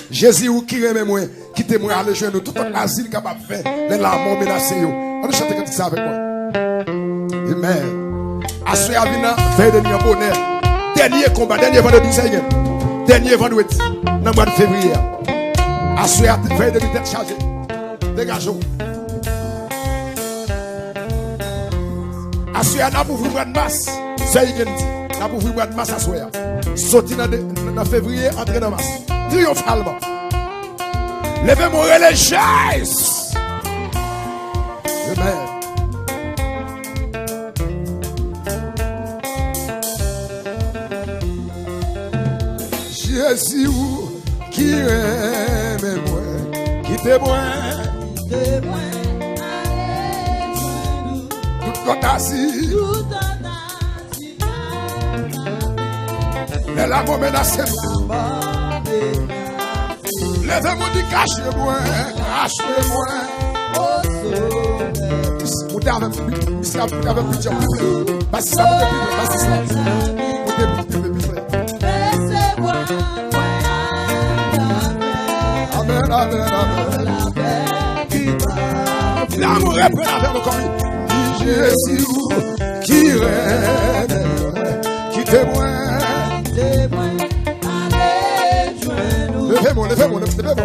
Jésus ou qui remet moi, qui témoigne à le nous tout en asile capable de faire, les larmes menacées. On nous chante ça avec moi. Amen. Assoyez à venir faire de nuit bonheur. Dernier combat, dernier vendredi, dernier vendredi, dans le mois de février. Assoyez à faire de nuit tête chargée. Dégageons. Assoyez à ouvrir de masse. C'est ce qu'il dit. N'a pas ouvrir de masse assoyez. Sorti dans février, entrer dans masse. Triomphalement. Levez-moi les chaises. Amen. Jésus qui aime moi, qui témoigne, tout côté assis, les larmes menacées. Levez-moi dit cachez-moi, cachez-moi. Vous avez pitié, parce que ça vous Amen, amen, amen. L'amour est plein avec encore. Jésus qui règne, qui témoigne. Levez-moi, levez-moi, levez-moi.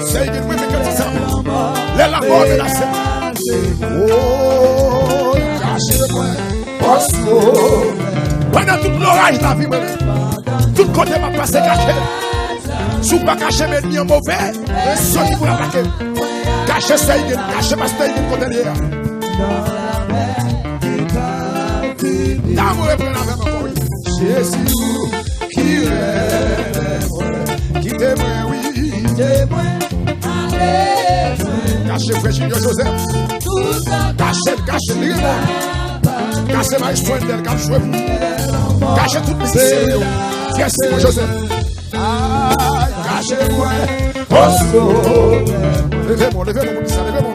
C'est une oui, mais que ça. Les larmes menacées. Oh, cachez-moi. Pendant tout l'orage de la vie, tout côté va passer caché. Si vous ne pas cacher mes ennemis mauvais, sortez pour l'attaquer. Cachez ça, cachez ma stage de côté derrière. L'amour est plein avec moi. Jésus qui règne, qui témoigne, oui. Cachez frère Junior Joseph. Cachez, cachez, cachez ma histoire d'elle, cachez vous. Cachez tout le monde. Merci mon Joseph. Cachez-moi. Levez-moi, levez-moi, levez-moi.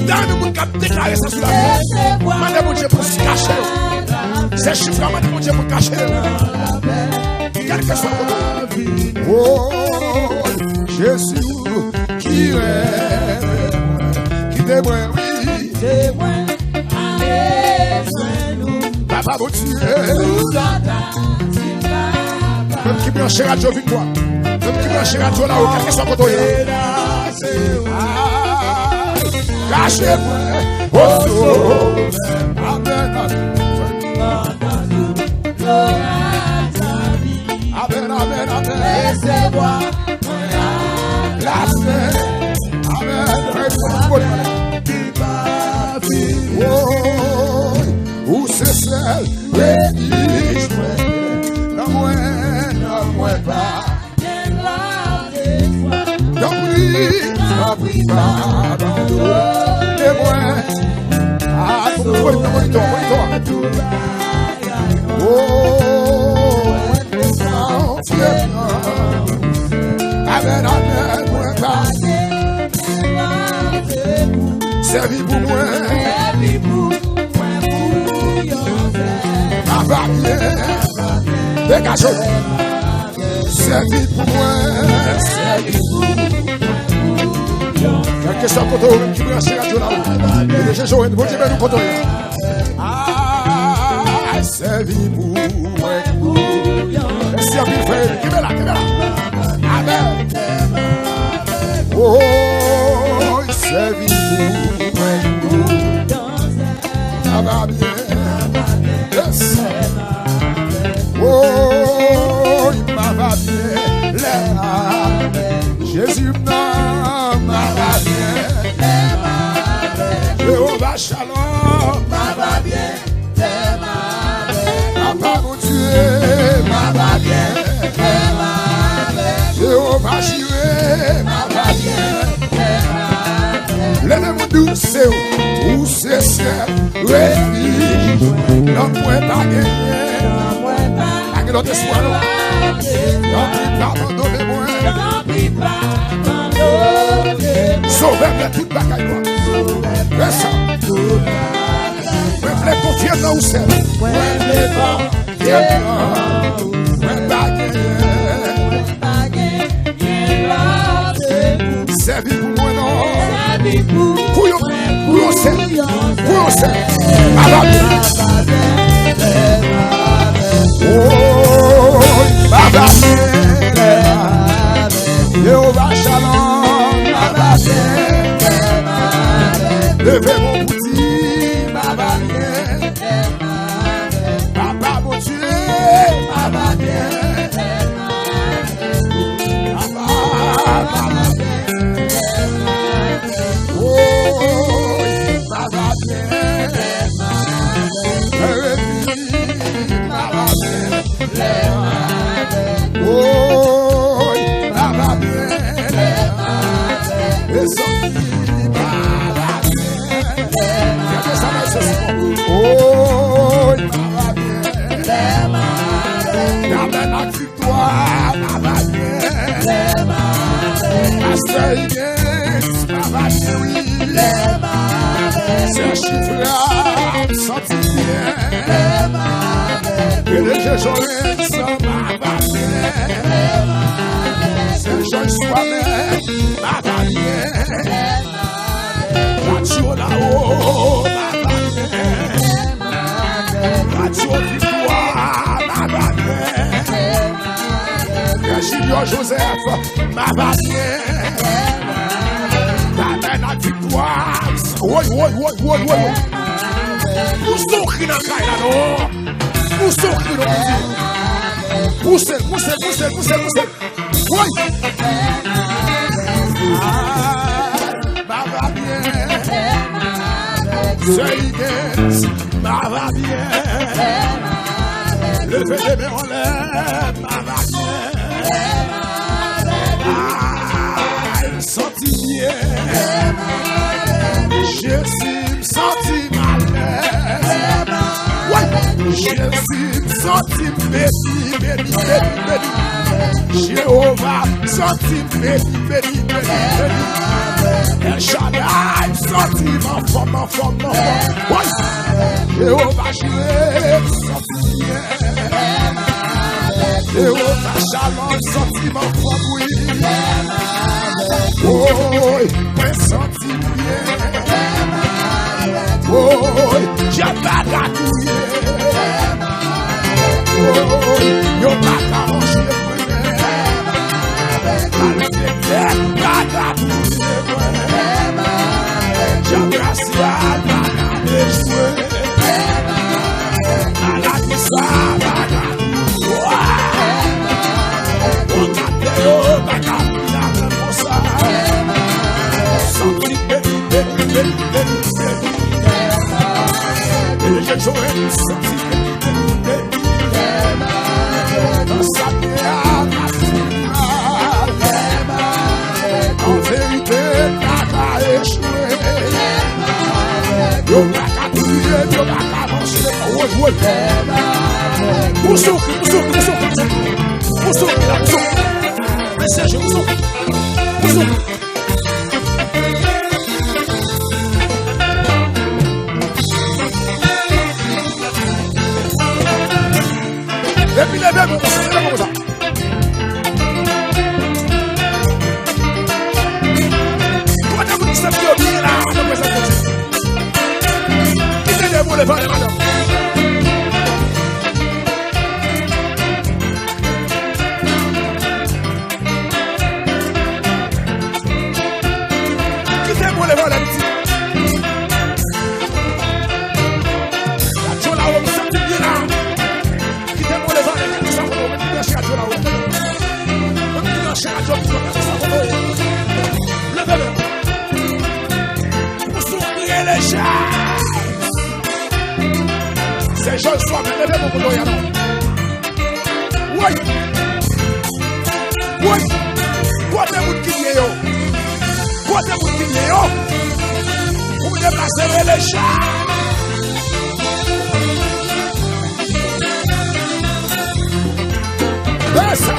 Dans le monde qui a déclaré ça sur la vie. Mandez mon Dieu pour se cacher. C'est chiffre, mandez mon Dieu pour cacher. Quel que soit votre vie. Oh, Jésus qui règne, qui témoigne, oui. Papa, mon Dieu. Même qui branche radio, victoire. Même qui branche radio là-haut, quel que soit votre vie. Cachez-moi. Oh, amen, amen, amen, amen. Laissez-moi la paix. Amen. Oh, où c'est celle qui jouait, non moins pas. N'en prie pas dans l'eau. Et moi, amen, amen, moi pas. Servi pour moi. Ma barrière. Dégagez. Servi pour moi. Quel que soit le côté qui branche la radio là-haut. Et les gens, vous dites, nous côté. Ah, servi pour moi. Servi pour moi. Qui est là, qui est là. Amen. Oh, servi pour moi. Ça va bien. Yes. Oh, il m'a va bien. Jésus m'a va bien. Jéhovah Shalom m'a va bien. Papa mon Dieu m'a va bien. Jéhovah Jireh m'a va bien. Levez-moi douce, où c'est ça, refuge, non point pas gagné, pas que l'autre soit là, non plus pas abandonnez-moi, sauvez-moi toute bagaille, moi, reste ça, me plaît confier dans où c'est. Levez mon petit, Baba bien. Papa mon Dieu, Baba bien. Baba bien. Oh, Baba bien. Baba bien. Oh, Baba bien. Les hommes. Oh, Baba bien. Garde la victoire, Baba bien. Pasteur Higgins, Baba bien, oui. C'est un chiffre là, senti bien. Et le jeu Joël, ça Baba bien. C'est un jeu soi-même, Baba bien. Radio là-haut, Baba bien. Radio victoire, Baba bien. Junior Joseph, Baba bien. La victoire. Oui. Pour souffrir dans le caille là-dedans. Pour souffrir dans le poussez. Oui. Baba bien. C'est Higgins, Baba bien. Levez les mains en l'air, Baba bien. Il sentit bien. Je suis senti mal. Je suis senti béni. Jéhovah senti béni. El Shaddai senti ma forme. Jéhovah Jireh senti bien. Jéhovah Shalom senti ma forme, oui. Oh, mais senti bien. Oh, j'ai pas d'atouillé. Oh, yo pas qu'à manger. Avec les têtes, pas d'atouillé. J'ai grâce à la déjouée. À la dissa, en vérité, t'as échoué. Yo pas qu'à prier, yo pas qu'à manger. Pour souffrir. Mais Serge, pour souffrir. Et puis les mêmes, c'est comme ça. Quand vous dites ça, vous oubliez là, on va ça. Qui t'aide pour les parler, madame? Qui t'aide pour les parler, ici? La chola, on va sortir bien là. Ces gens sont levés pour nous. Oui. Quoi de vous qui est yo? Quoi de vous qui est yo? Pour déplacer les chats. Ça.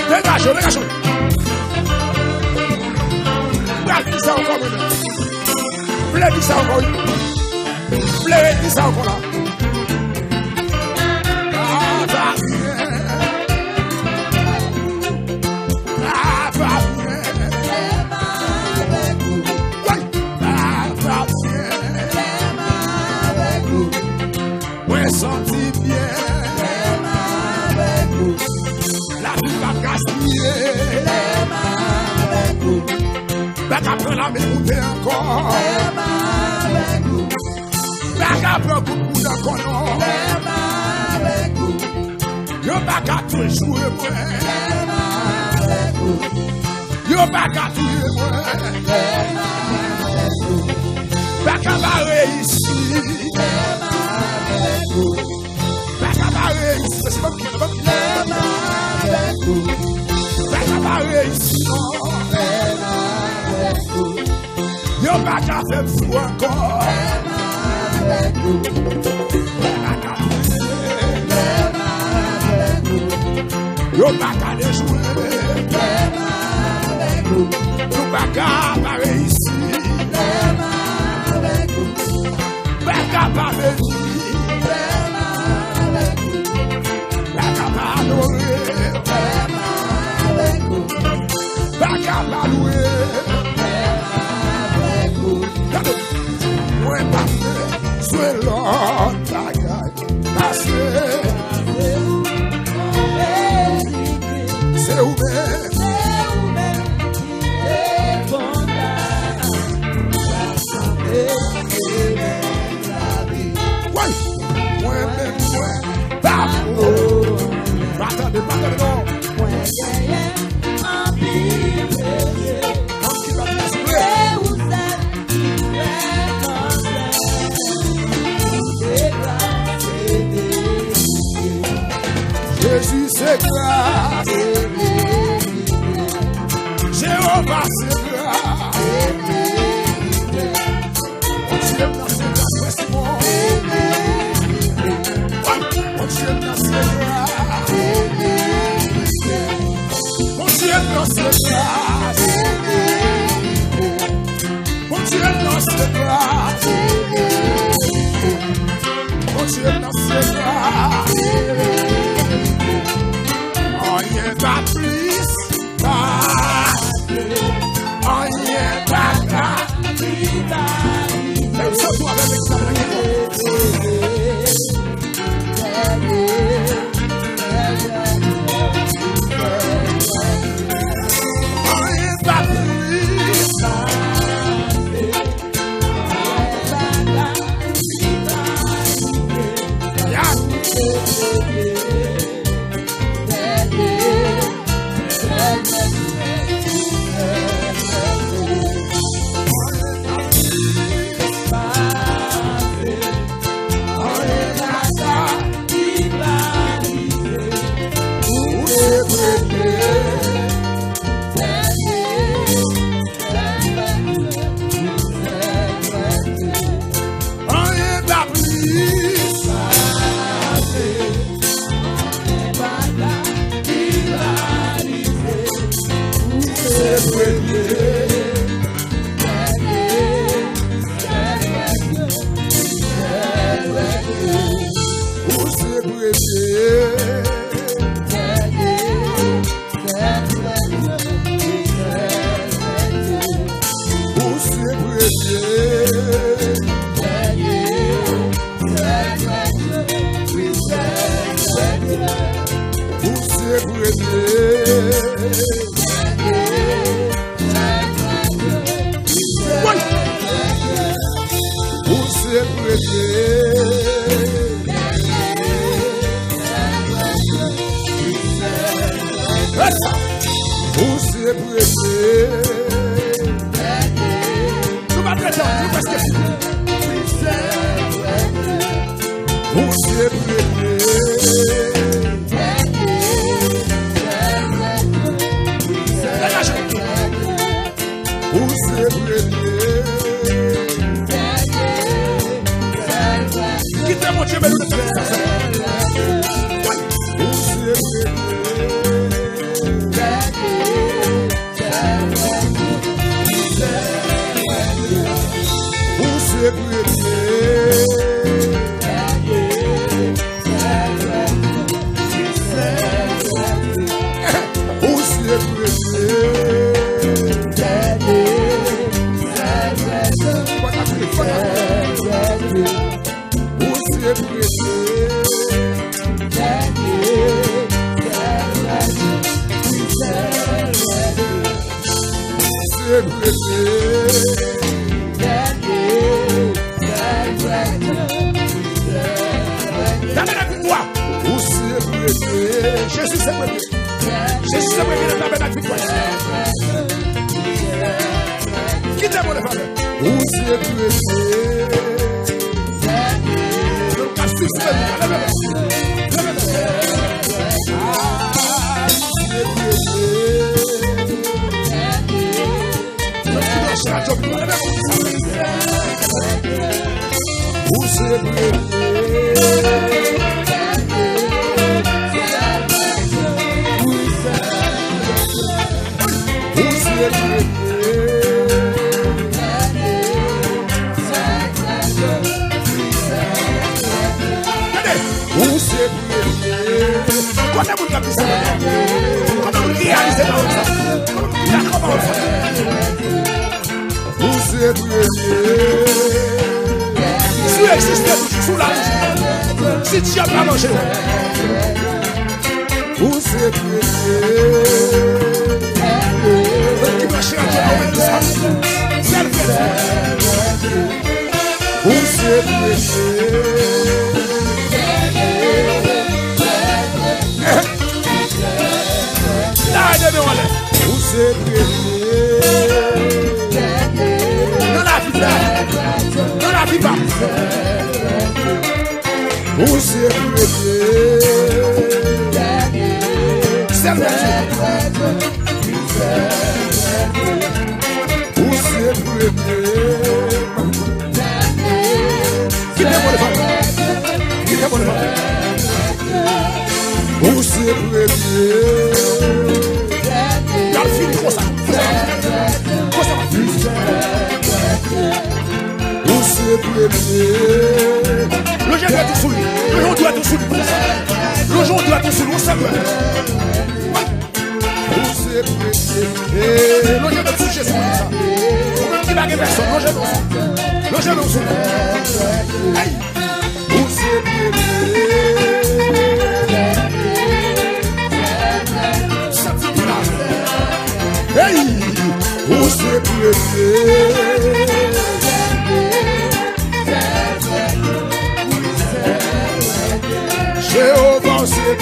Dégage. Regarde ça encore. voulez dire ça encore? Vous voulez dire ça encore là? Senti bien, avec vous. La vie va gaspiller, avec vous. Bac après la m'écouter encore, avec vous. Bac après beaucoup d'encore, avec vous. Yo bac à tout jouer, avec vous. Yo bac à tout jouer, avec vous. Bac à la réussir. Bakabaré ici, c'est pas qui va avec vous. Bakabaré ici, avec vous. Yo baka fait fou encore avec vous. Yo baka déjouer avec vous. Yo baka ici avec vous. Bakabaré Jésus c'est grâce, Jéhovah c'est grâce, on Dieu dans ses grâces, on Dieu dans ses grâces, on Dieu dans ses grâces, on Dieu dans ses grâces, on Dieu dans ses grâces. Rien pas plus, rien pas plus. Même ça, toi, avec rien pas plus. Jésus c'est premier. Jésus c'est premier dans la tabernacle victoire. Qui t'aime mon frère? Où c'est premier? Le cassis c'est premier. Où c'est premier? Si tu existais sous la vie, si tu n'as pas mangé, où c'est qui va chercher à ouvrir ça? C'est le où c'est où c'est dans la vie, dans la vie, où c'est c'est le où c'est où c'est le jeune doit tout sous lui. Le jour doit tout sous lui. Le jour doit tout sous lui. Le jeune doit toucher sur lui. Même qui n'a pas personne. Le jeune doit sous lui. Hey, où c'est Jéhovah, c'est